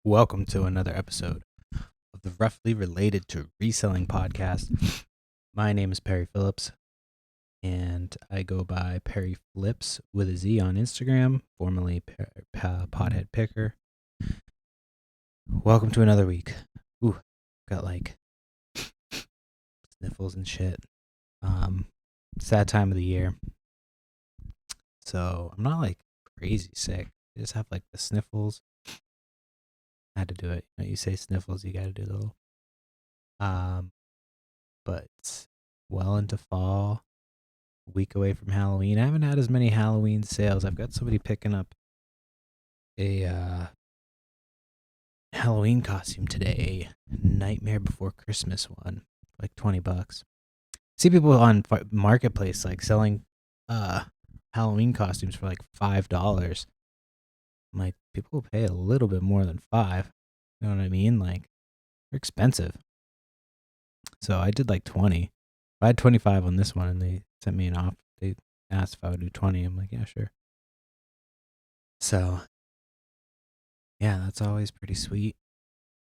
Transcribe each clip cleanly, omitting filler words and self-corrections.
Welcome to another episode of the Roughly Related to Reselling podcast. My name is Perry Phillips, and I go by Perry Flips with a Z on Instagram, formerly Pothead Picker. Welcome to another week. Ooh, got like sniffles and shit. Sad time of the year. So I'm not like crazy sick. I just have like the sniffles. I had to do it. You say sniffles, you got to do the little. But well into fall, a week away from Halloween. I haven't had as many Halloween sales. I've got somebody picking up a Halloween costume today, a Nightmare Before Christmas one, like $20. See people on Marketplace like selling Halloween costumes for like $5. I'm like, people will pay a little bit more than $5. You know what I mean? Like, they're expensive. So I did like 20. I had 25 on this one, and they sent me an offer. They asked if I would do 20. I'm like, yeah, sure. So, yeah, that's always pretty sweet.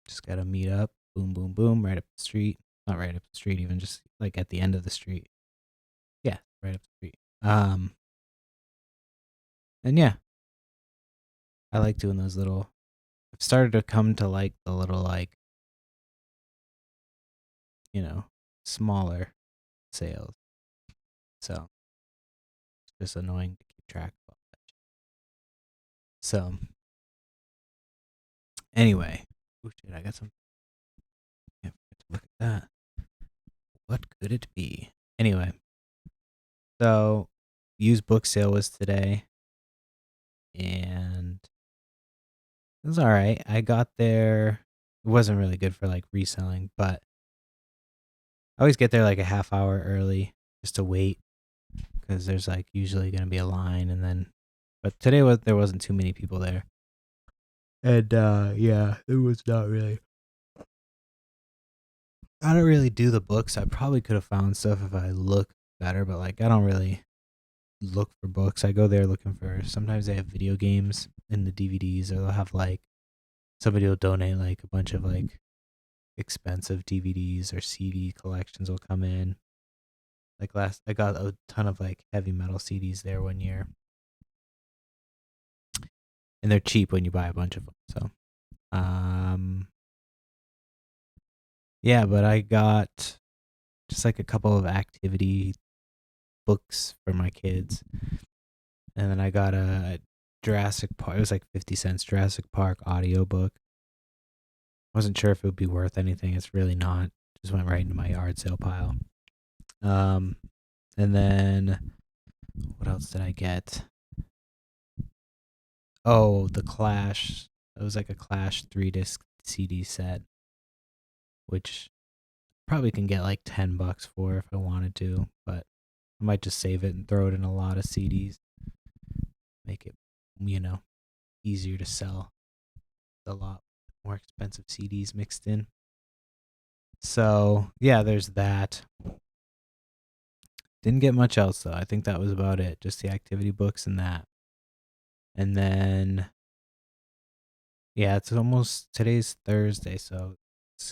Just got to meet up. Boom, boom, boom, right up the street. Not right up the street, even just like at the end of the street. Yeah, right up the street. And yeah, I like doing those little. I've started to come to like the little, like, smaller sales. So, it's just annoying to keep track of all that. So, anyway. Oh, shit, I got some. Can't forget to look at that. What could it be? Anyway, so used book sale was today, and it was all right. I got there. It wasn't really good for like reselling, but I always get there like a half hour early just to wait because there's like usually going to be a line, and then, but today there wasn't too many people there, and yeah, it was not really. I don't really do the books. I probably could have found stuff if I looked better, but like I don't really look for books. I go there looking for. Sometimes they have video games in the DVDs, or they'll have like somebody will donate like a bunch of like expensive DVDs or CD collections will come in. Like I got a ton of like heavy metal CDs there one year, and they're cheap when you buy a bunch of them. So, yeah, but I got just like a couple of activity books for my kids, and then I got a Jurassic Park. It was like 50 cents Jurassic Park audiobook. Wasn't sure if it would be worth anything. It's really not. Just went right into my yard sale pile. And then what else did I get? Oh, the Clash. It was like a Clash 3-disc CD set, which probably can get like $10 for if I wanted to, but I might just save it and throw it in a lot of CDs. Make it, easier to sell. A lot more expensive CDs mixed in. So, yeah, there's that. Didn't get much else though. I think that was about it. Just the activity books and that. And then yeah, it's almost today's Thursday, so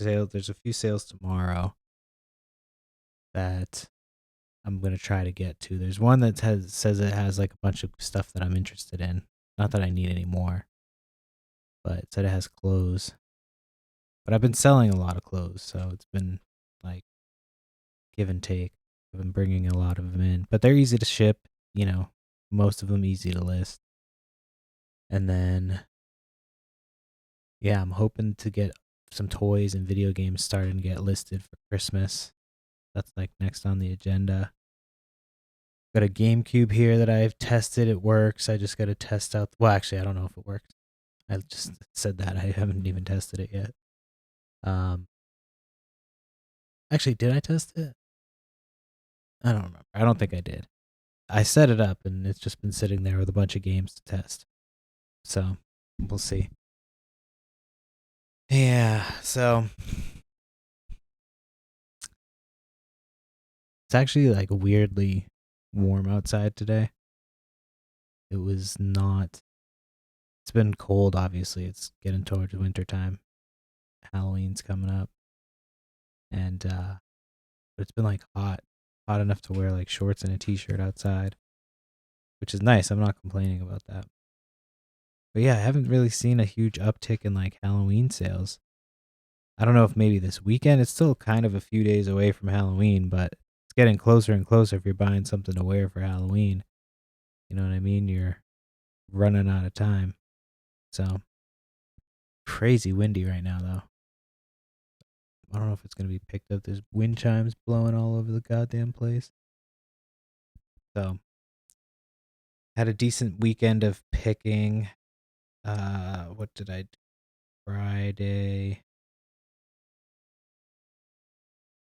there's a few sales tomorrow that I'm gonna try to get to. There's one that says it has like a bunch of stuff that I'm interested in. Not that I need any more, but it said it has clothes. But I've been selling a lot of clothes, so it's been like give and take. I've been bringing a lot of them in, but they're easy to ship. Most of them easy to list. And then, yeah, I'm hoping to get some toys and video games starting to get listed for Christmas. That's like next on the agenda. Got a GameCube here that I've tested. It works. I just got to test out. Well, actually, I don't know if it works. I just said that. I haven't even tested it yet. Actually, did I test it? I don't remember. I don't think I did. I set it up and it's just been sitting there with a bunch of games to test. So we'll see. Yeah. So it's actually like weirdly warm outside today. It was not It's been cold, obviously. It's getting towards winter time. Halloween's coming up, and but it's been like hot enough to wear like shorts and a t-shirt outside, which is nice. I'm not complaining about that. But yeah, I haven't really seen a huge uptick in like Halloween sales. I don't know if maybe this weekend. It's still kind of a few days away from Halloween, but it's getting closer and closer. If you're buying something to wear for Halloween, you know what I mean? You're running out of time. So crazy windy right now, though. I don't know if it's gonna be picked up. There's wind chimes blowing all over the goddamn place. So had a decent weekend of picking. What did I do? Friday.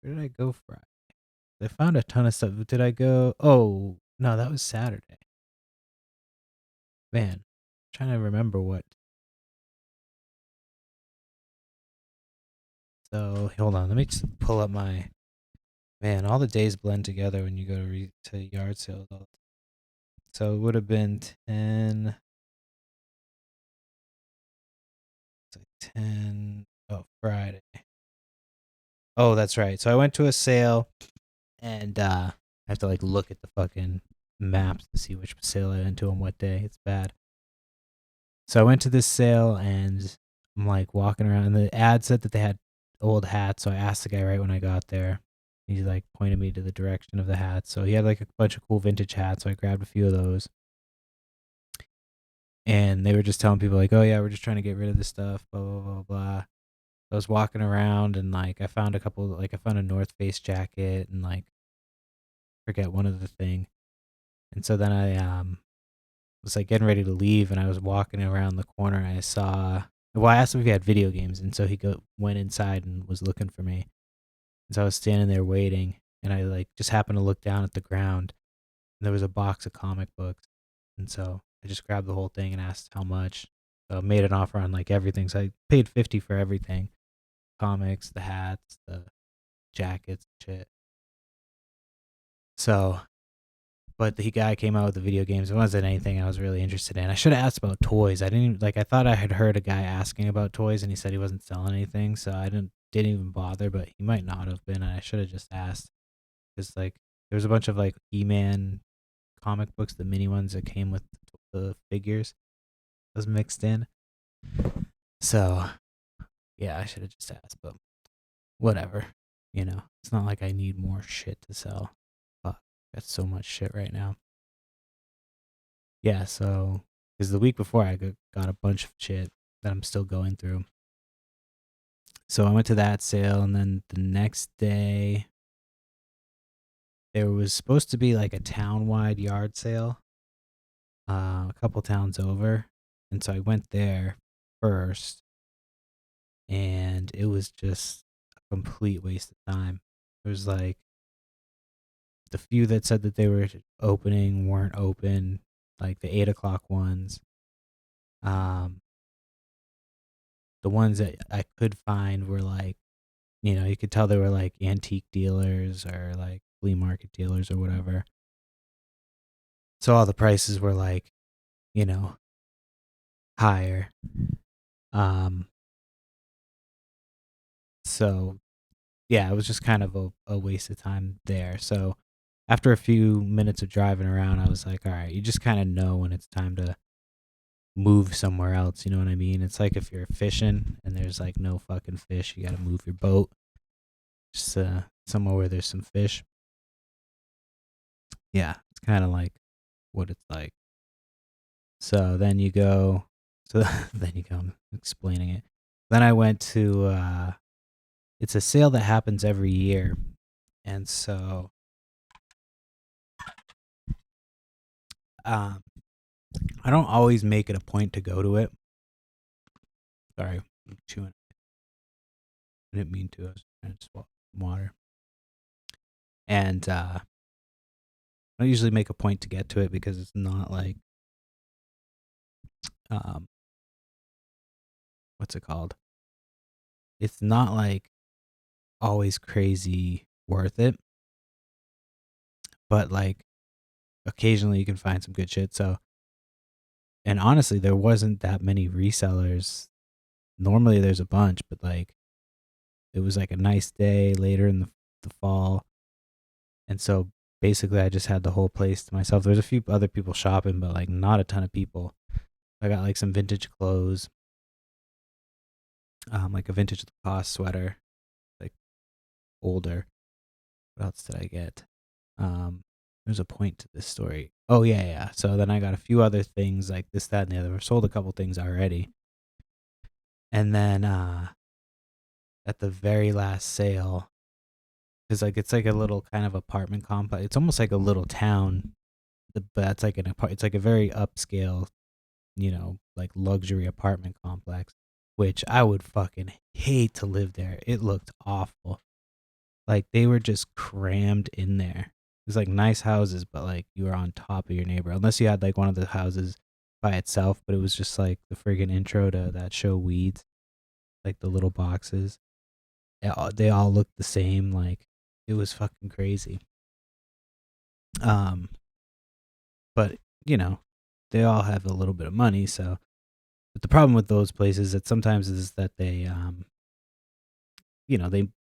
Where did I go Friday? I found a ton of stuff. Did I go? Oh no, that was Saturday. Man, I'm trying to remember what. So hold on, let me just pull up my. Man, all the days blend together when you go to yard sales. So it would have been 10. It's like 10. Oh, Friday. Oh, that's right. So I went to a sale, and I have to like look at the fucking maps to see which sale I went to on what day. It's bad. So I went to this sale, and I'm like walking around, and the ad said that they had old hats. So I asked the guy right when I got there. He like pointed me to the direction of the hats. So he had like a bunch of cool vintage hats. So I grabbed a few of those. And they were just telling people like, "Oh yeah, we're just trying to get rid of this stuff." Blah blah blah blah. I was walking around, and like I found a couple, like I found a North Face jacket, and like forget one other thing. And so then I was like getting ready to leave, and I was walking around the corner, and I saw. Well, I asked him if he had video games, and so he went inside and was looking for me. And so I was standing there waiting, and I like just happened to look down at the ground, and there was a box of comic books, and so I just grabbed the whole thing and asked how much. So I made an offer on like everything. So I paid 50 for everything: comics, the hats, the jackets, shit. So, but the guy came out with the video games. It wasn't anything I was really interested in. I should have asked about toys. I didn't even, like. I thought I had heard a guy asking about toys, and he said he wasn't selling anything. So I didn't even bother. But he might not have been. And I should have just asked, because like there was a bunch of like E-Man comic books, the mini ones that came with the figures, was mixed in. So yeah, I should have just asked, but whatever. It's not like I need more shit to sell. Fuck, got so much shit right now. Yeah, so because the week before I got a bunch of shit that I'm still going through. So I went to that sale, and then the next day there was supposed to be like a town-wide yard sale, a couple towns over, and so I went there first, and it was just a complete waste of time. There was like the few that said that they were opening weren't open, like the 8 o'clock ones. Um, the ones that I could find were like, you could tell they were like antique dealers or like flea market dealers or whatever. So all the prices were like, you know, higher. Um, so yeah, it was just kind of a waste of time there. So after a few minutes of driving around, I was like, all right, you just kind of know when it's time to move somewhere else. You know what I mean? It's like if you're fishing and there's like no fucking fish, you got to move your boat just somewhere where there's some fish. Yeah, it's kind of like what it's like. So then you go, so then you go, I'm explaining it. Then I went to, it's a sale that happens every year. And so, um, I don't always make it a point to go to it. Sorry, I'm chewing. I didn't mean to. I was trying to swallow some water. And I don't usually make a point to get to it because it's not like, um, what's it called? It's not like always crazy worth it, but like occasionally you can find some good shit. So And honestly, there wasn't that many resellers. Normally there's a bunch, but like it was like a nice day later in the fall. And so basically I just had the whole place to myself. There's a few other people shopping, but like not a ton of people. I got like some vintage clothes, like a vintage Lacoste sweater, like older. What else did I get? There's a point to this story. Oh yeah. So then I got a few other things like this, that, and the other. I sold a couple things already. And then at the very last sale, because like it's like a little kind of apartment complex. It's almost like a little town, but that's like it's like a very upscale, like luxury apartment complex, which I would fucking hate to live there. It looked awful. Like they were just crammed in there. It was like nice houses, but like you were on top of your neighbor, unless you had like one of the houses by itself. But it was just like the friggin' intro to that show Weeds, like the little boxes. They all looked the same. Like it was fucking crazy. Um, but you know, they all have a little bit of money. So, but the problem with those places that sometimes is that they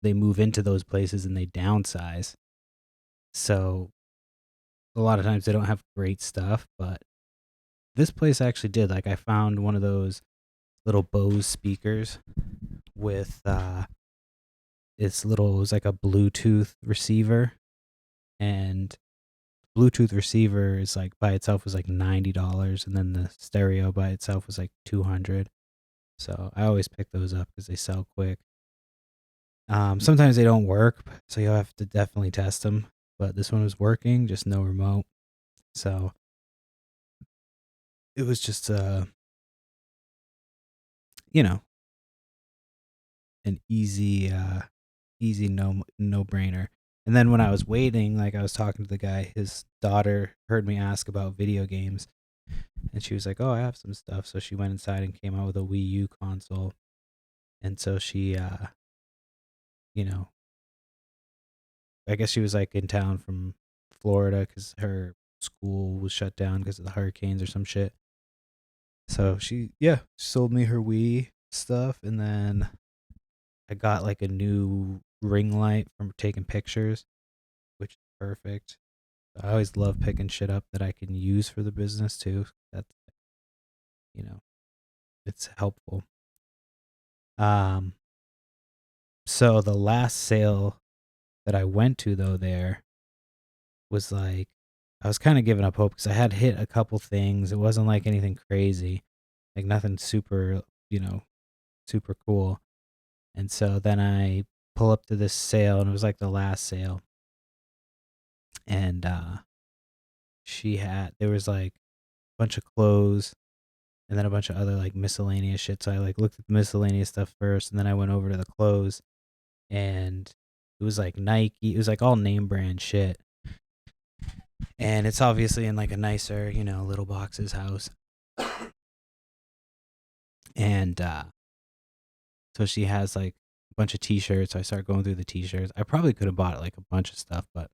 move into those places and they downsize. So a lot of times they don't have great stuff, but this place actually did. Like I found one of those little Bose speakers with it was like a Bluetooth receiver, and Bluetooth receiver is like by itself was like $90, and then the stereo by itself was like 200. So I always pick those up because they sell quick. Sometimes they don't work, so you'll have to definitely test them. But this one was working, just no remote. So it was just you know, an easy no brainer. And then when I was waiting, like I was talking to the guy, his daughter heard me ask about video games, and she was like, "Oh, I have some stuff." So she went inside and came out with a Wii U console. And so she you know, I guess she was like in town from Florida cuz her school was shut down because of the hurricanes or some shit. So she sold me her Wii stuff, and then I got like a new ring light from taking pictures, which is perfect. I always love picking shit up that I can use for the business too. That's you know, it's helpful. Um, so the last sale that I went to though there was like I was kind of giving up hope because I had hit a couple things. It wasn't like anything crazy, like nothing super, super cool. And so then I pull up to this sale, and it was like the last sale, and there was like a bunch of clothes and then a bunch of other like miscellaneous shit. So I like looked at the miscellaneous stuff first, and then I went over to the clothes, and it was like Nike. It was like all name brand shit, and it's obviously in like a nicer, little box's house. And so she has like a bunch of t-shirts. So I started going through the t-shirts. I probably could have bought like a bunch of stuff, but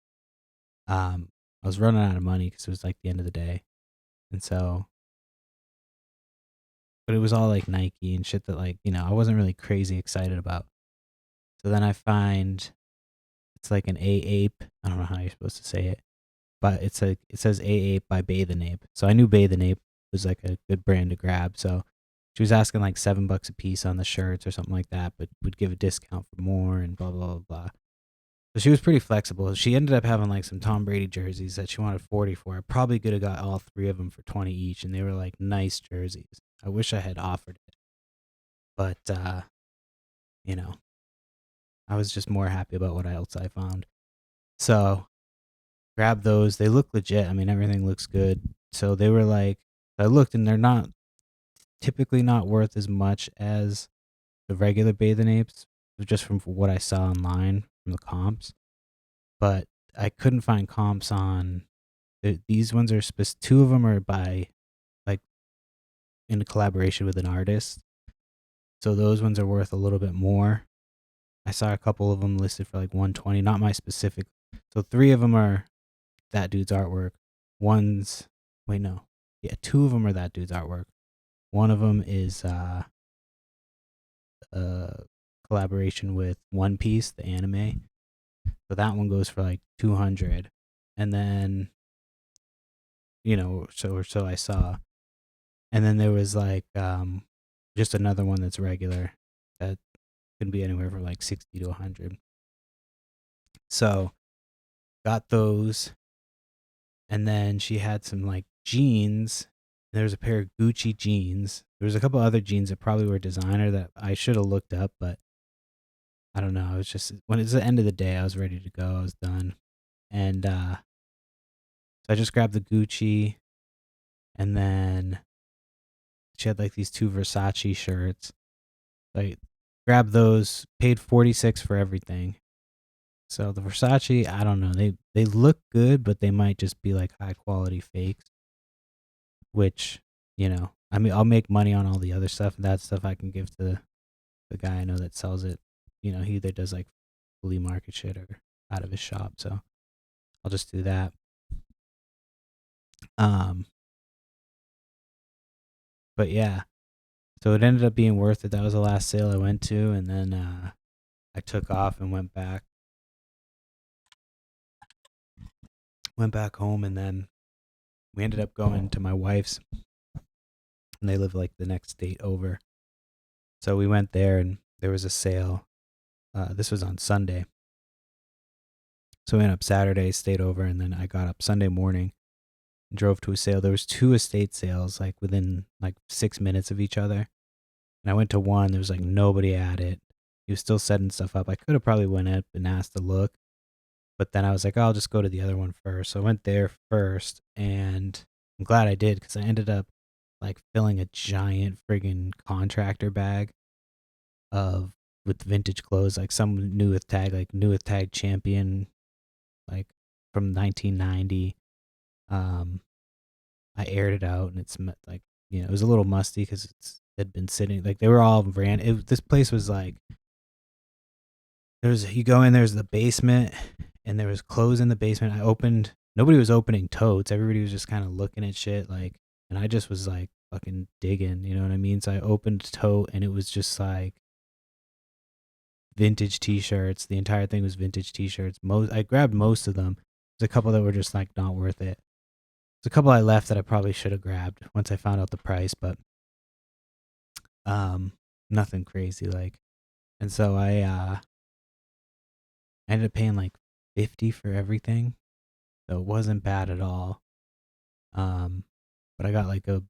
I was running out of money because it was like the end of the day, and so but it was all like Nike and shit that like I wasn't really crazy excited about. So then I find it's like an A Ape. I don't know how you're supposed to say it, but it says A Ape by Bathe and Ape. So I knew Bathe and Ape was like a good brand to grab. So she was asking like $7 a piece on the shirts or something like that, but would give a discount for more and blah blah blah blah. So she was pretty flexible. She ended up having like some Tom Brady jerseys that she wanted 40 for. I probably could have got all three of them for 20 each, and they were like nice jerseys. I wish I had offered it, but you know, I was just more happy about what else I found. So grab those. They look legit. I mean, everything looks good. So they were like, I looked, and they're not typically not worth as much as the regular Bathing Apes, just from what I saw online from the comps. But I couldn't find comps on these ones. Are two of them are by like in collaboration with an artist, so those ones are worth a little bit more. I saw a couple of them listed for like 120, not my specific. So three of them are that dude's artwork. One's wait no, Yeah, two of them are that dude's artwork. One of them is a collaboration with One Piece, the anime. So that one goes for like 200, and then so I saw, and then there was like just another one that's regular that can be anywhere from like 60 to 100. So got those, and then she had some like jeans. There was a pair of Gucci jeans. There was a couple other jeans that probably were designer that I should have looked up, but I don't know. I was just when it's the end of the day, I was ready to go. I was done, and so I just grabbed the Gucci, and then she had like these two Versace shirts. Like grabbed those, paid 46 for everything. So the Versace, I don't know. They look good, but they might just be like high quality fakes, which, I mean, I'll make money on all the other stuff. That stuff I can give to the guy I know that sells it. He either does like flea market shit or out of his shop. So I'll just do that. Um, but yeah, so it ended up being worth it. That was the last sale I went to, and then I took off and went back home, and then we ended up going to my wife's, and they live like the next state over. So we went there, and there was a sale. This was on Sunday. So we went up Saturday, stayed over, and then I got up Sunday morning and drove to a sale. There was two estate sales like within like 6 minutes of each other. And I went to one, there was like nobody at it. He was still setting stuff up. I could have probably went up and asked to look, but then I was like, I'll just go to the other one first. So I went there first, and I'm glad I did because I ended up like filling a giant friggin' contractor bag of with vintage clothes, like some new with tag, like new with tag champion, like from 1990. Um, I aired it out, and it's like it was a little musty because it had been sitting. Like they were all ran. This place was like you go in, there's the basement, and there was clothes in the basement. Nobody was opening totes. Everybody was just kind of looking at shit, like, and I just was like fucking digging, you know what I mean? So I opened a tote, and it was just like vintage t-shirts. The entire thing was vintage t-shirts. I grabbed most of them. There's a couple that were just like not worth it. There's a couple I left that I probably should have grabbed once I found out the price, but nothing crazy like. And so I ended up paying like 50 for everything. So it wasn't bad at all. But I got like a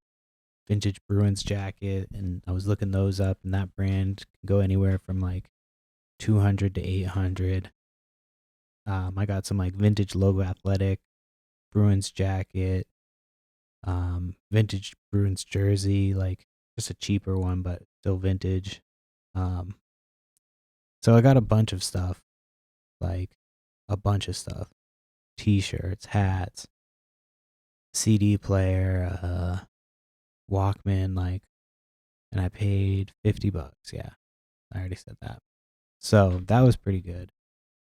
vintage Bruins jacket, and I was looking those up, and that brand can go anywhere from like 200 to 800. I got some like vintage logo athletic Bruins jacket, vintage Bruins jersey, like just a cheaper one, but still vintage. So I got a bunch of stuff, like a bunch of stuff, t-shirts, hats, CD player, Walkman, like, and I paid $50. Yeah, I already said that. So that was pretty good,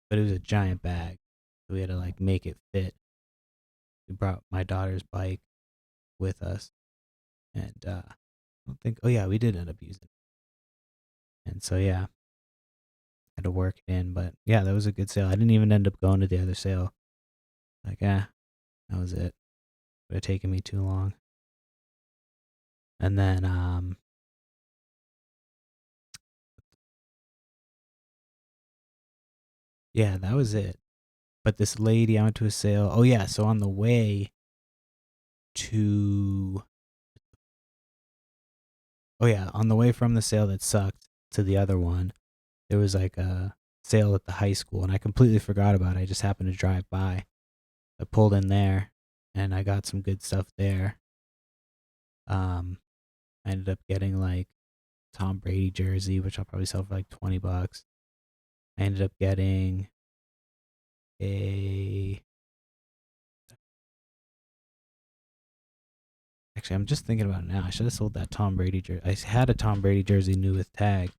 but it was a giant bag. So we had to like make it fit. We brought my daughter's bike with us, and I don't think. Oh yeah, we did end up using it. And so yeah, had to work it in. But yeah, that was a good sale. I didn't even end up going to the other sale. Like, that was it. It would have taken me too long. And then yeah, that was it. But this lady, I went to a sale. Oh yeah, so on the way to on the way from the sale that sucked to the other one, there was like a sale at the high school, and I completely forgot about it. I just happened to drive by. I pulled in there, and I got some good stuff there. I ended up getting like Tom Brady jersey, which I'll probably sell for like $20. I ended up getting a. Actually, I'm just thinking about it now. I should have sold that Tom Brady jersey. I had a Tom Brady jersey new with tag.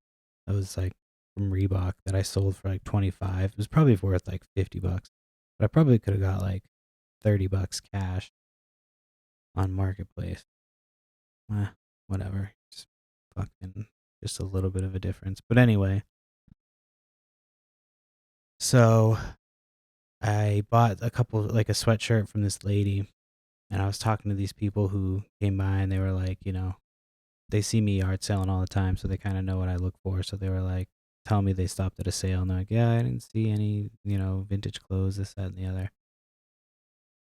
That was like from Reebok that I sold for like 25. It was probably worth like $50, but I probably could have got like $30 cash. on Marketplace. Whatever. Just a little bit of a difference. But anyway, so I bought a couple, like a sweatshirt from this lady, and I was talking to these people who came by, and they were like, they see me yard selling all the time, so they kind of know what I look for. So they were like, telling me they stopped at a sale, and they're like, yeah, I didn't see any, vintage clothes, this, that, and the other.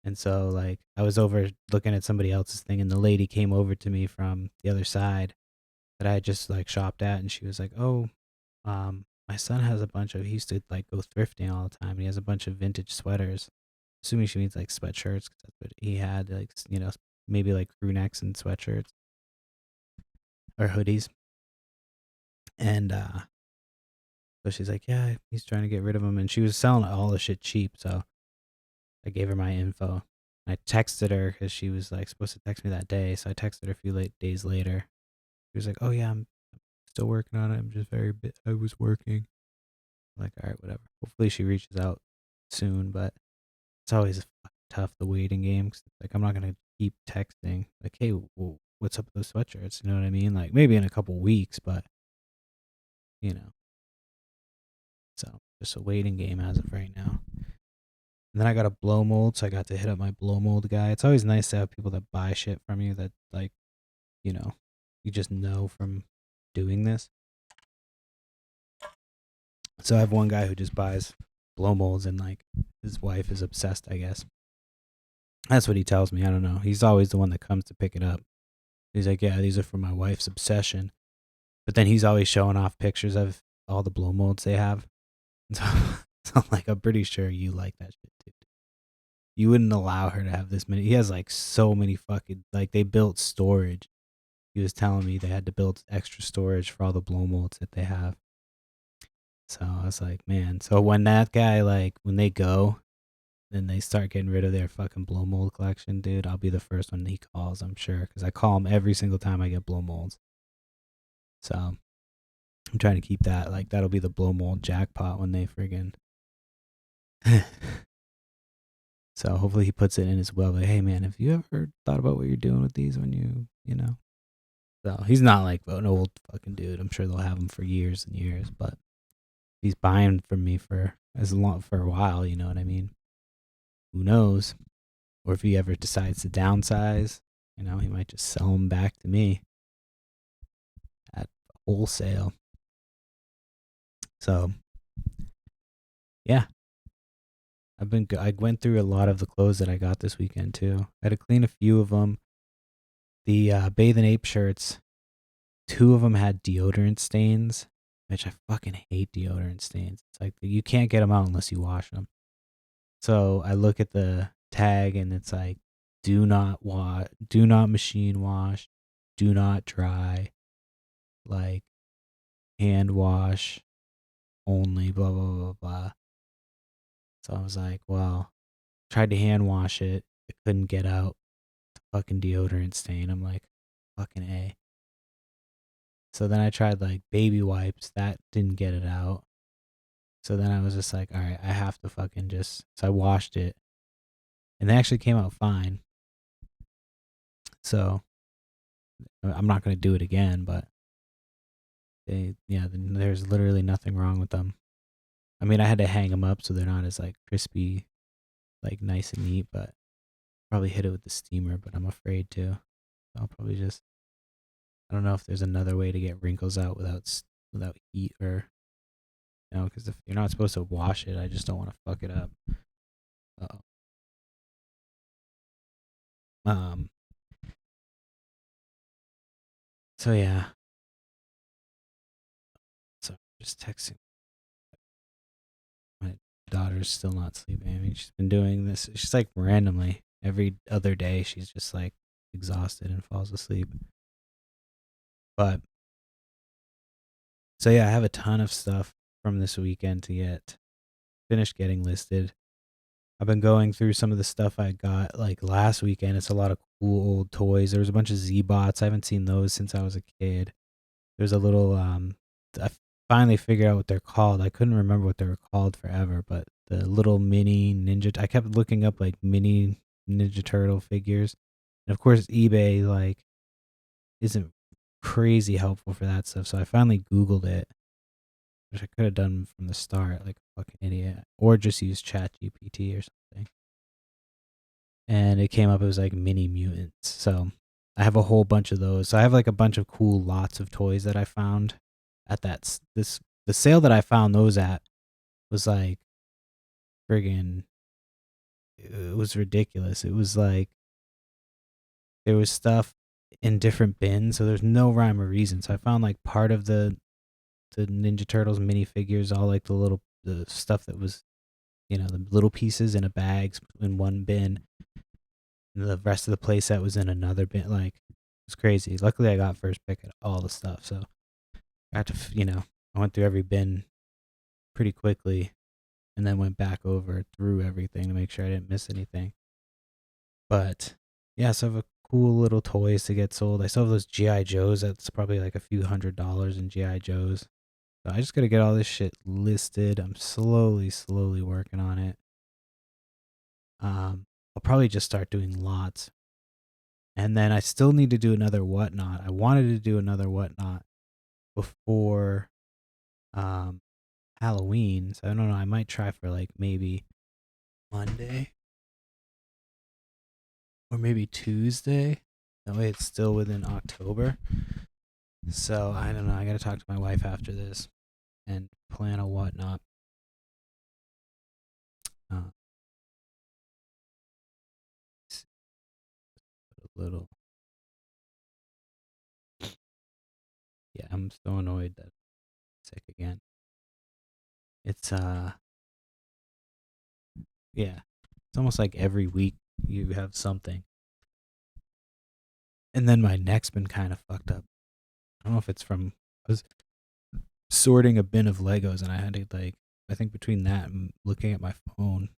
And so, like, I was over looking at somebody else's thing, and the lady came over to me from the other side that I had just like shopped at, and she was like, "Oh, my son has a bunch of. He used to like go thrifting all the time, and he has a bunch of vintage sweaters." Assuming she means like sweatshirts, because that's what he had, like maybe like crew necks and sweatshirts or hoodies. And so she's like, "Yeah, he's trying to get rid of them," and she was selling all the shit cheap. So I gave her my info. I texted her because she was like supposed to text me that day. So I texted her a few days later. She was like, "Oh yeah, I'm still working on it. I'm just I was working." I'm like, all right, whatever. Hopefully she reaches out soon, but it's always tough, the waiting game. 'Cause like, I'm not going to keep texting, like, hey, well, what's up with those sweatshirts? You know what I mean? Like, maybe in a couple weeks, but, you know. So just a waiting game as of right now. And then I got a blow mold, so I got to hit up my blow mold guy. It's always nice to have people that buy shit from you that, like, you just know from doing this. So I have one guy who just buys blow molds, and like his wife is obsessed, I guess. That's what he tells me. I don't know. He's always the one that comes to pick it up. He's like, yeah, these are for my wife's obsession. But then he's always showing off pictures of all the blow molds they have. So, so like, I'm pretty sure you like that shit too. You wouldn't allow her to have this many. He has like so many fucking, like, they built storage. He was telling me they had to build extra storage for all the blow molds that they have. So I was like, man. So when that guy, like, when they go, then they start getting rid of their fucking blow mold collection, dude, I'll be the first one he calls, I'm sure, because I call him every single time I get blow molds. So I'm trying to keep that. Like, that'll be the blow mold jackpot when they friggin'. So hopefully he puts it in as well. But hey, man, have you ever thought about what you're doing with these when you know? So he's not like an old fucking dude. I'm sure they'll have him for years and years, but he's buying from me for a while. You know what I mean? Who knows? Or if he ever decides to downsize, he might just sell them back to me at wholesale. So, yeah, I went through a lot of the clothes that I got this weekend too. I had to clean a few of them. The Bathe and Ape shirts, 2 of them had deodorant stains, which I fucking hate deodorant stains. It's like you can't get them out unless you wash them. So I look at the tag and it's like, do not machine wash, do not dry, like hand wash only, blah blah blah blah. So I was like, well, tried to hand wash it, it couldn't get out the fucking deodorant stain. I'm like, fucking A. So then I tried like baby wipes, that didn't get it out. So then I was just like, all right, I have to fucking just. So I washed it, and they actually came out fine. So I'm not gonna do it again, but there's literally nothing wrong with them. I mean, I had to hang them up so they're not as like crispy, like nice and neat, but probably hit it with the steamer, but I'm afraid to. I'll probably just. I don't know if there's another way to get wrinkles out without heat, or because if you're not supposed to wash it, I just don't want to fuck it up. Uh-oh. Um. So yeah. So just texting. My daughter's still not sleeping. I mean, she's been doing this. She's like randomly every other day. She's just like exhausted and falls asleep. But so yeah, I have a ton of stuff from this weekend to get finished getting listed. I've been going through some of the stuff I got like last weekend. It's a lot of cool old toys. There was a bunch of Z-Bots. I haven't seen those since I was a kid. There's a little I finally figured out what they're called. I couldn't remember what they were called forever, but the little mini ninja. I kept looking up like mini Ninja Turtle figures. And of course, eBay like isn't crazy helpful for that stuff. So I finally Googled it, which I could have done from the start, like a fucking idiot, or just use ChatGPT or something. And it came up, it was like mini mutants. So I have a whole bunch of those. So I have like a bunch of cool lots of toys that I found at the sale that I found those at was like friggin' it was ridiculous. It was like there was stuff in different bins, so there's no rhyme or reason. So I found like part of the Ninja Turtles minifigures, all like the stuff that was, the little pieces in a bag in one bin, and the rest of the playset was in another bin. Like it was crazy. Luckily, I got first pick at all the stuff, so I had to, I went through every bin pretty quickly, and then went back over through everything to make sure I didn't miss anything. But yeah, so I have a cool little toys to get sold. I still have those GI Joes. That's probably like a few $100s in GI Joes. So I just gotta get all this shit listed. I'm slowly working on it. I'll probably just start doing lots, and then I still need to do another whatnot. I wanted to do another whatnot before um Halloween, so I don't know. I might try for like maybe Monday or maybe Tuesday. That way it's still within October. So I don't know. I gotta talk to my wife after this and plan a whatnot. Uh, a little. Yeah, I'm so annoyed that I'm sick again. It's yeah. It's almost like every week you have something. And then my neck's been kind of fucked up. I don't know if it's from I was sorting a bin of Legos and I had to like I think between that and looking at my phone,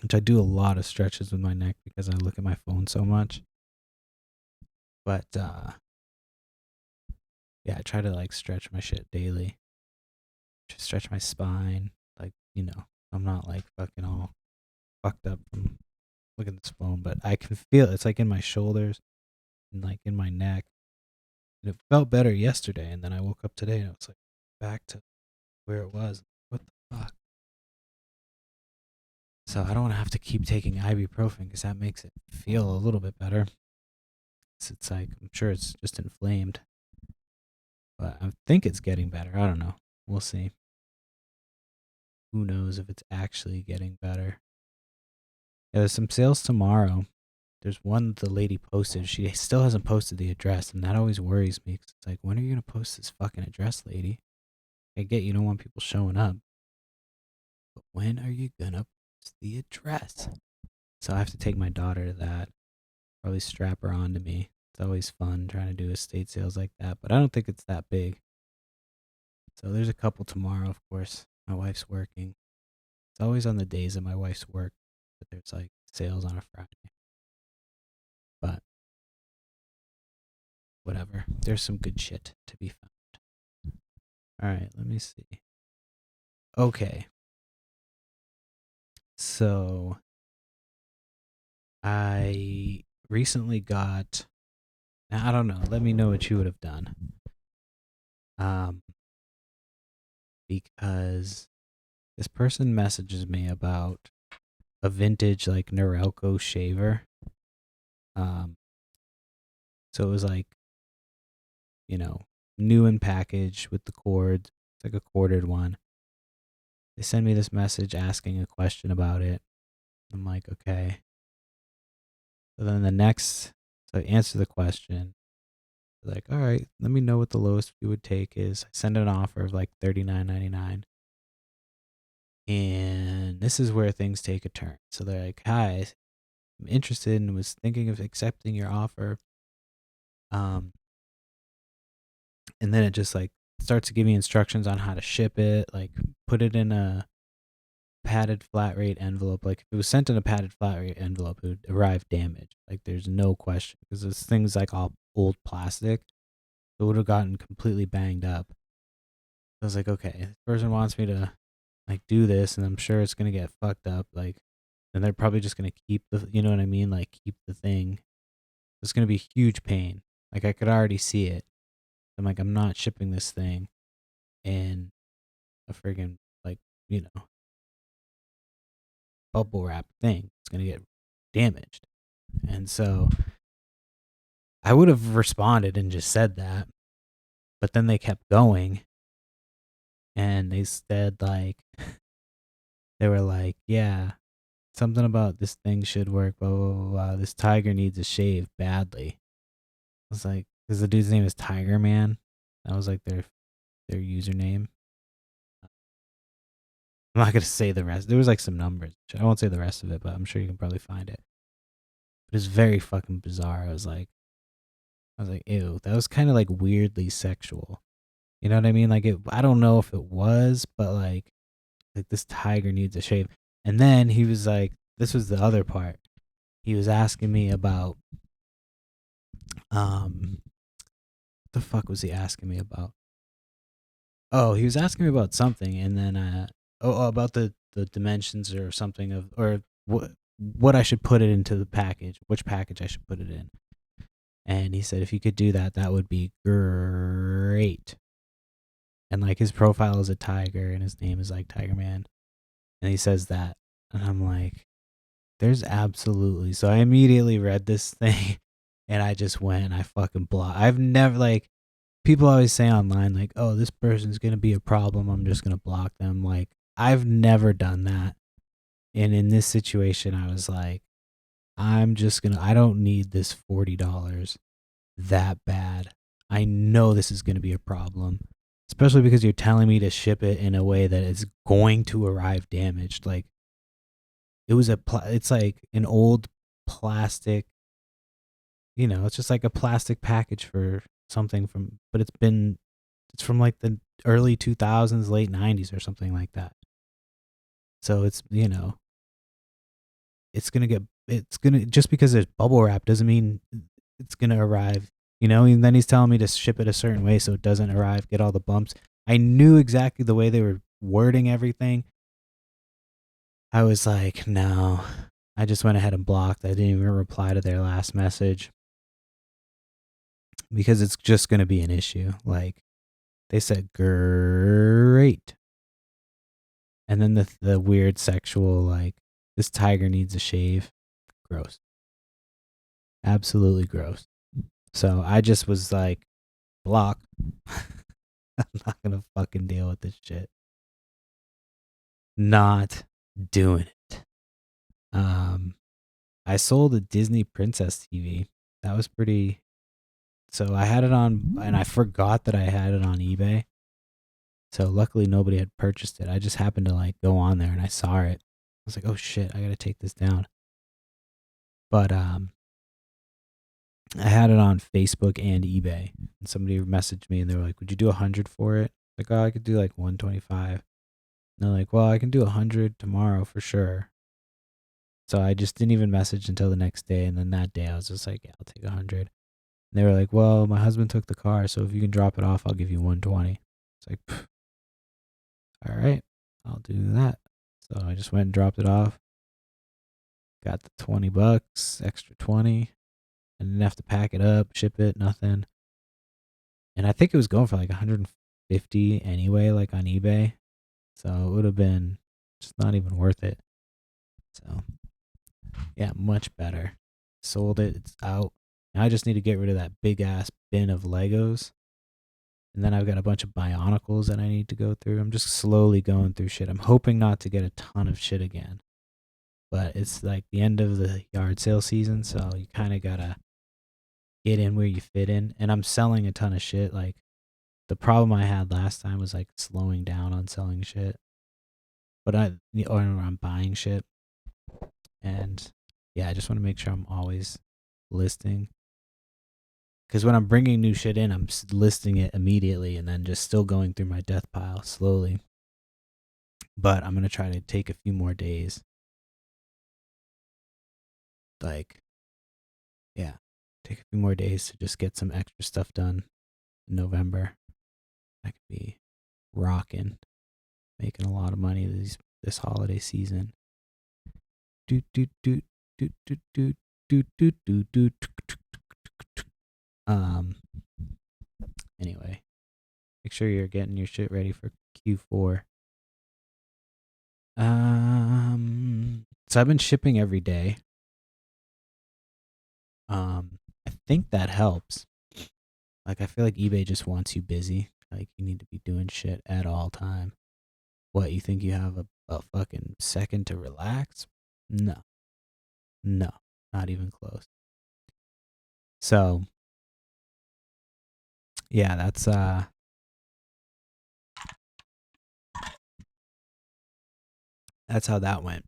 which I do a lot of stretches with my neck because I look at my phone so much. But yeah, I try to like stretch my shit daily. Just stretch my spine, like, I'm not like fucking all fucked up from looking at this phone, but I can feel it's like in my shoulders and like in my neck. And it felt better yesterday, and then I woke up today and it was like back to where it was. What the fuck? So I don't want to have to keep taking ibuprofen because that makes it feel a little bit better. It's like I'm sure it's just inflamed, but I think it's getting better. I don't know. We'll see. Who knows if it's actually getting better? Yeah, there's some sales tomorrow. There's one that the lady posted. She still hasn't posted the address, and that always worries me. 'Cause it's like, when are you gonna post this fucking address, lady? I get you don't want people showing up, but when are you gonna post the address? So I have to take my daughter to that. Probably strap her on to me. It's always fun trying to do estate sales like that, but I don't think it's that big. So there's a couple tomorrow, of course. My wife's working. It's always on the days of my wife's work that there's like sales on a Friday. But whatever. There's some good shit to be found. All right, let me see. Okay. So I recently got now I don't know. Let me know what you would have done. Um because this person messages me about a vintage like Norelco shaver. Um so it was like, new in package with the cords. It's like a corded one. They send me this message asking a question about it. I'm like, okay. So then so I answer the question. They're like, all right, let me know what the lowest you would take is. I send an offer of like $39.99. And this is where things take a turn. So they're like, hi, I'm interested and was thinking of accepting your offer. And then it just like starts to give me instructions on how to ship it, like put it in a padded flat rate envelope. Like if it was sent in a padded flat rate envelope, it would arrive damaged. Like there's no question because this thing's like all old plastic. It would have gotten completely banged up. I was like, okay, this person wants me to like do this, and I'm sure it's gonna get fucked up. Like, and they're probably just gonna keep the, you know what I mean? Like keep the thing It's going to be huge pain. Like, I could already see it. I'm like, I'm not shipping this thing in a friggin', like, you know, bubble wrap thing. It's going to get damaged. And so I would have responded and just said that. But then they kept going. And they said, like, they were like, yeah, something about this thing should work, blah, blah, blah, blah. This tiger needs a shave badly. I was like, because the dude's name is Tiger Man. That was like their username. I'm not gonna say the rest. There was like some numbers. I won't say the rest of it, but I'm sure you can probably find it. But it's very fucking bizarre. I was like, ew. That was kind of like weirdly sexual. You know what I mean? Like I don't know if it was, but like this tiger needs a shave. And then he was like, this was the other part. He was asking me about, what the fuck was he asking me about? Oh, he was asking me about something, and then about the dimensions or something of, or what I should put it into the package, which package I should put it in. And he said if you could do that, that would be great. And like his profile is a tiger, and his name is like Tiger Man, and he says that, and I'm like, there's absolutely. So I immediately read this thing, and I just went and I fucking blocked. I've never like people always say online like, oh, this person's gonna be a problem, I'm just gonna block them. Like, I've never done that. And in this situation I was like, I don't need this $40 that bad. I know this is gonna be a problem. Especially because you're telling me to ship it in a way that it's going to arrive damaged. Like, it's like an old plastic, it's just like a plastic package for something but it's from like the early 2000s, late 90s or something like that. So it's going to, just because there's bubble wrap doesn't mean it's going to arrive, and then he's telling me to ship it a certain way so it doesn't arrive, get all the bumps. I knew exactly the way they were wording everything. I was like, no, I just went ahead and blocked. I didn't even reply to their last message because it's just going to be an issue. Like, they said, great. And then the weird sexual, like, this tiger needs a shave. Gross. Absolutely gross. So I just was like, block. I'm not going to fucking deal with this shit. Not doing it. I sold a Disney Princess TV. That was pretty. So I had it on, and I forgot that I had it on eBay. So luckily nobody had purchased it. I just happened to like go on there and I saw it. I was like, oh shit, I gotta take this down. But I had it on Facebook and eBay, and somebody messaged me and they were like, "Would you do 100 for it?" Like, oh, I could do like 125. And they're like, "Well, I can do 100 tomorrow for sure." So I just didn't even message until the next day, and then that day I was just like, "Yeah, I'll take 100." And they were like, "Well, my husband took the car, so if you can drop it off, I'll give you 120." It's like, all right, I'll do that. So I just went and dropped it off. Got the $20, extra 20. I didn't have to pack it up, ship it, nothing. And I think it was going for like 150 anyway, like on eBay. So it would have been just not even worth it. So yeah, much better. Sold it. It's out. Now I just need to get rid of that big ass bin of Legos. And then I've got a bunch of Bionicles that I need to go through. I'm just slowly going through shit. I'm hoping not to get a ton of shit again. But it's like the end of the yard sale season, so you kind of got to get in where you fit in. And I'm selling a ton of shit. Like, the problem I had last time was like slowing down on selling shit. Or I'm buying shit. And yeah, I just want to make sure I'm always listing. Because when I'm bringing new shit in, I'm listing it immediately and then just still going through my death pile slowly. But I'm going to try to take a few more days. Like, yeah, take a few more days to just get some extra stuff done in November. I could be rocking, making a lot of money this holiday season. Do do do do do do do do do do. Um. Anyway, make sure you're getting your shit ready for Q4. So I've been shipping every day. I think that helps. Like I feel like eBay just wants you busy. Like you need to be doing shit at all time. What, you think you have a fucking second to relax? No. No. Not even close. So yeah, that's how that went.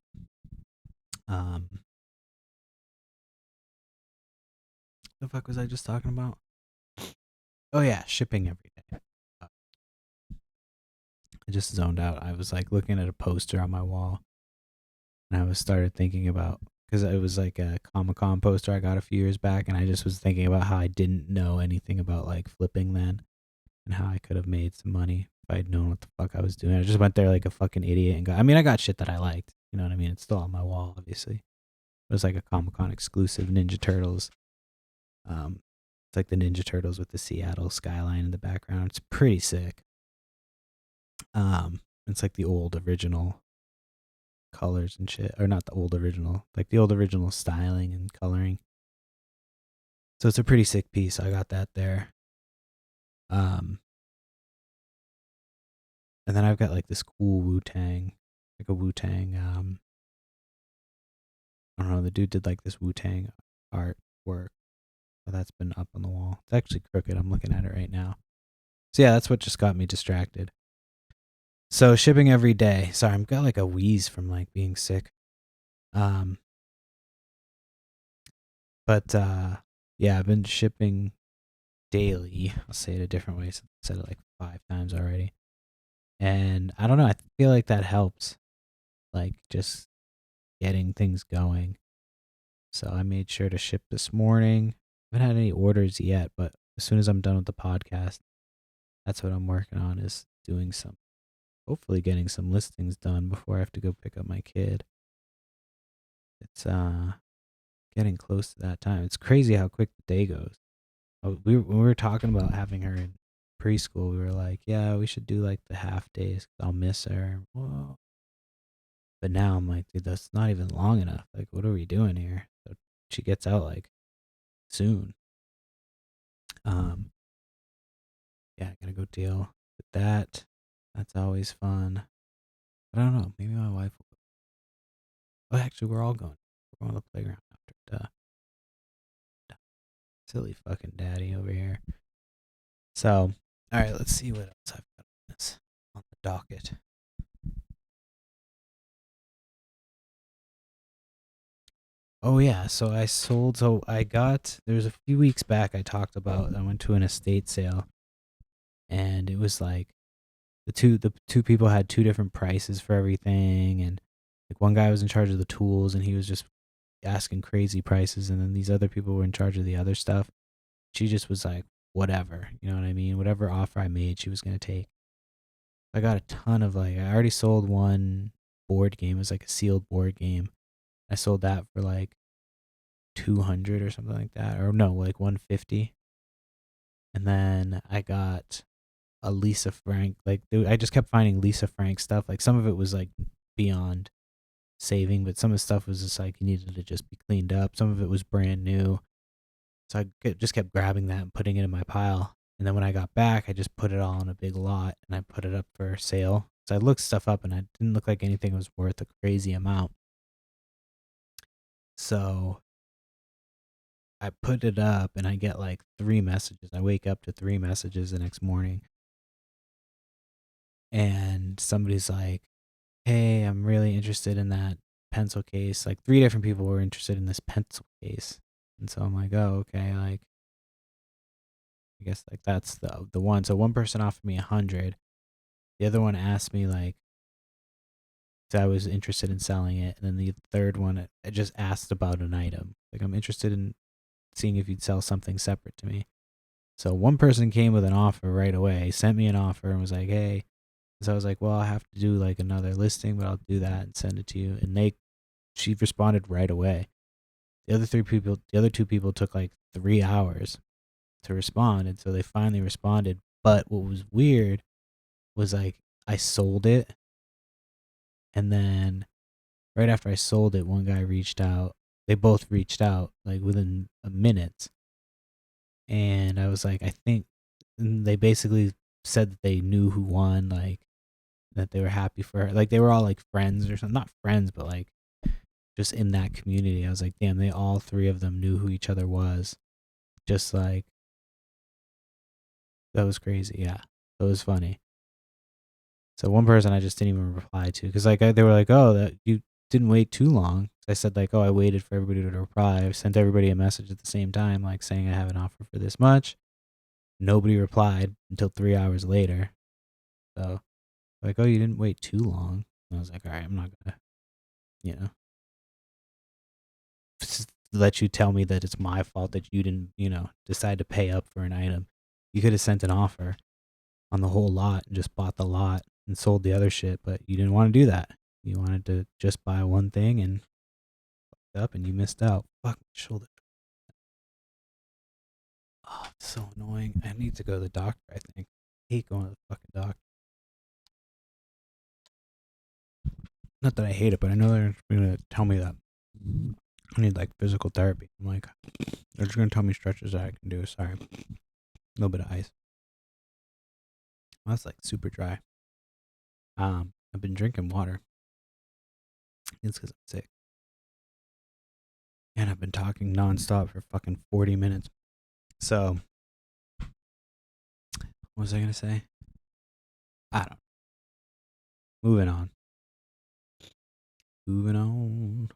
Um the fuck was I just talking about? Oh yeah, shipping every day. I just zoned out. I was like looking at a poster on my wall, and I was started thinking about, because it was like a Comic-Con poster I got a few years back, and I just was thinking about how I didn't know anything about like flipping then, and how I could have made some money if I'd known what the fuck I was doing. I just went there like a fucking idiot and got. I mean, I got shit that I liked. You know what I mean? It's still on my wall, obviously. It was like a Comic-Con exclusive Ninja Turtles. It's like the Ninja Turtles with the Seattle skyline in the background. It's pretty sick. It's like the old original colors and shit, or not the old original, like the old original styling and coloring. So it's a pretty sick piece. I got that there. Um, and then I've got like this cool Wu Tang, like a Wu Tang. I don't know. The dude did like this Wu Tang artwork. So that's been up on the wall. It's actually crooked. I'm looking at it right now. So yeah, that's what just got me distracted. So shipping every day. Sorry, I'm got like a wheeze from like being sick. Um, but yeah, I've been shipping daily. I'll say it a different way. So I said it like 5 times already. And I don't know. I feel like that helps, like just getting things going. So I made sure to ship this morning. I haven't had any orders yet, but as soon as I'm done with the podcast, that's what I'm working on, is doing some, hopefully getting some listings done before I have to go pick up my kid. It's getting close to that time. It's crazy how quick the day goes. When we were talking about having her in preschool, we were like, yeah, we should do like the half days 'cause I'll miss her. Whoa. But now I'm like, dude, that's not even long enough. Like, what are we doing here? So she gets out like soon. Yeah, I gotta go deal with that. That's always fun. But I don't know. Maybe my wife will go. Oh, actually, we're all going. We're going to the playground after. Duh. Silly fucking daddy over here. So, all right, let's see what else I've got on this, on the docket. Oh yeah, so I sold. So I got. There was a few weeks back I talked about. I went to an estate sale, and it was like the two people had two different prices for everything, and like one guy was in charge of the tools, and he was just asking crazy prices, and then these other people were in charge of the other stuff. She just was like, whatever, you know what I mean? Whatever offer I made, she was gonna take. I got a ton of, like, I already sold one board game. It was like a sealed board game. I sold that for like 200 or something like that, or no, like 150. And then I got a Lisa Frank. Like, dude, I just kept finding Lisa Frank stuff. Like, some of it was like beyond saving, but some of the stuff was just like you needed to just be cleaned up. Some of it was brand new. So just kept grabbing that and putting it in my pile. And then when I got back, I just put it all in a big lot and I put it up for sale. So I looked stuff up and it didn't look like anything was worth a crazy amount. So I put it up and I get like 3 messages. I wake up to 3 messages the next morning. And somebody's like, hey, I'm really interested in that pencil case. Like 3 different people were interested in this pencil case. And so I'm like, oh, okay. Like, I guess like that's the one. So one person offered me 100. The other one asked me like if I was interested in selling it, and then the third one I just asked about an item. Like, I'm interested in seeing if you'd sell something separate to me. So one person came with an offer right away, sent me an offer, and was like, "Hey." So I was like, "Well, I have to do like another listing, but I'll do that and send it to you." And she responded right away. The other 2 people took like 3 hours. to respond, and so they finally responded. But what was weird was like I sold it, and then right after I sold it, one guy reached out. They both reached out like within a minute, and I was like, I think they basically said that they knew who won, like that they were happy for her. Like they were all like friends or something, not friends, but like just in that community. I was like, damn, they all three of them knew who each other was. Just like that was crazy. Yeah, it was funny. So one person I just didn't even reply to because like they were like, oh, that you didn't wait too long. I said like, oh, I waited for everybody to reply. I sent everybody a message at the same time, like saying I have an offer for this much. Nobody replied until 3 hours later. So like, oh, you didn't wait too long. And I was like, all right, I'm not gonna, you know, let you tell me that it's my fault that you didn't, decide to pay up for an item. You could have sent an offer on the whole lot and just bought the lot and sold the other shit, but you didn't want to do that. You wanted to just buy one thing and fucked up and you missed out. Fuck my shoulder. Oh, it's so annoying. I need to go to the doctor, I think. I hate going to the fucking doctor. Not that I hate it, but I know they're going to tell me that I need like physical therapy. I'm like, they're just going to tell me stretches that I can do. Sorry. A little bit of ice. Well, that's like super dry. I've been drinking water. It's because I'm sick. And I've been talking nonstop for fucking 40 minutes. So, what was I going to say? I don't know. Moving on. Moving on.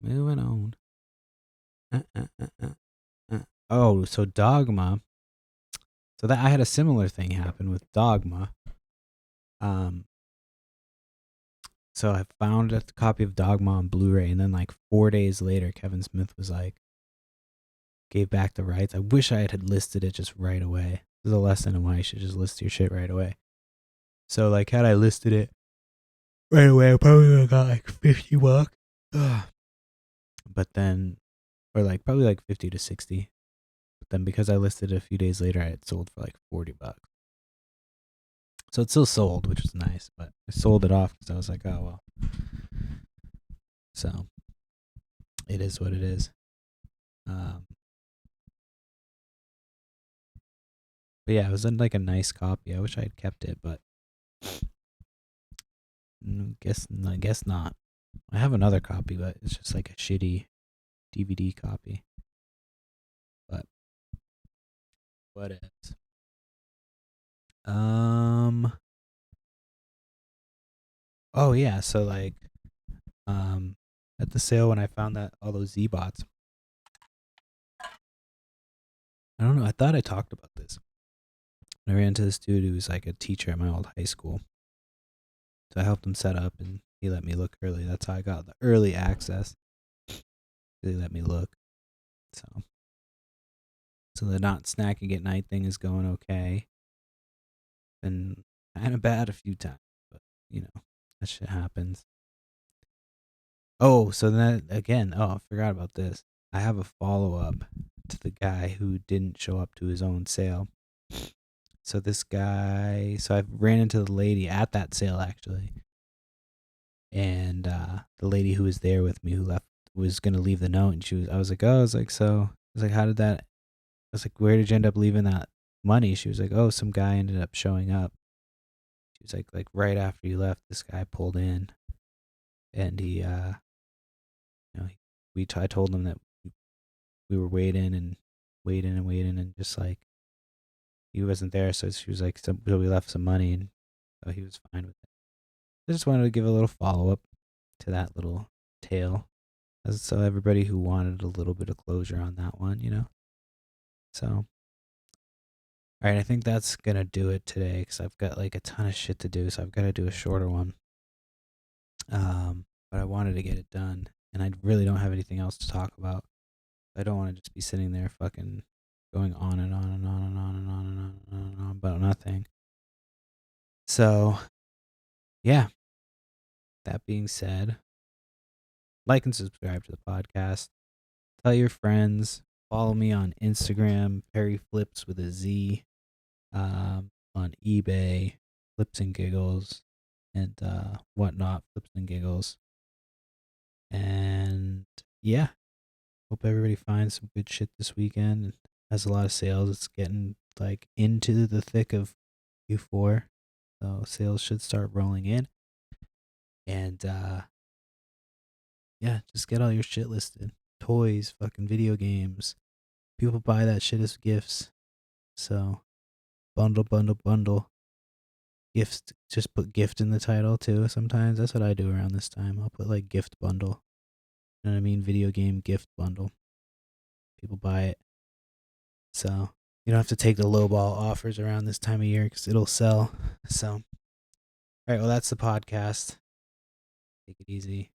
Moving on. Oh, so Dogma. So that I had a similar thing happen with Dogma. So I found a copy of Dogma on Blu-ray, and then like 4 days later, Kevin Smith was like, gave back the rights. I wish I had listed it just right away. This is a lesson in why you should just list your shit right away. So like, had I listed it right away, I probably would have got like $50. But then, or like probably like 50 to 60. But then because I listed it a few days later, it sold for like $40. So it still sold, which was nice, but I sold it off because I was like, oh well. So it is what it is. But yeah, it was in like a nice copy. I wish I had kept it, but I guess not. I have another copy, but it's just like a shitty DVD copy. But what is? Oh yeah, so like at the sale when I found that all those Z-bots. I don't know, I thought I talked about this. I ran into this dude who was like a teacher at my old high school. So I helped him set up and he let me look early. That's how I got the early access. He let me look. So the not snacking at night thing is going okay. Been kind of bad a few times, but that shit happens. Oh, so then again, I forgot about this. I have a follow up to the guy who didn't show up to his own sale. So this guy, so I ran into the lady at that sale actually, and the lady who was there with me who left was gonna leave the note, and I was like, how did that? I was like, where did you end up leaving that money? She was like, oh, some guy ended up showing up. She was like right after you left, this guy pulled in, and he, I told him that we were waiting and just like he wasn't there, so she was like, so we left some money, and so he was fine with it. I just wanted to give a little follow up to that little tale, so everybody who wanted a little bit of closure on that one, So, all right, I think that's gonna do it today because I've got like a ton of shit to do, so I've got to do a shorter one. But I wanted to get it done, and I really don't have anything else to talk about. I don't want to just be sitting there fucking going on and on and on and on and on and on and on and on about nothing. So, yeah. That being said, like and subscribe to the podcast. Tell your friends. Follow me on Instagram, Perry Flips with a Z. On eBay, Flips and Giggles, and whatnot, Flips and Giggles. And yeah, hope everybody finds some good shit this weekend. It has a lot of sales. It's getting like into the thick of Q4, so sales should start rolling in. And yeah, just get all your shit listed. Toys, fucking video games. People buy that shit as gifts. So bundle, bundle, bundle. Gifts, just put gift in the title too. Sometimes that's what I do around this time. I'll put like gift bundle. You know what I mean? Video game gift bundle. People buy it. So you don't have to take the lowball offers around this time of year because it'll sell. So, all right. Well, that's the podcast. Take it easy.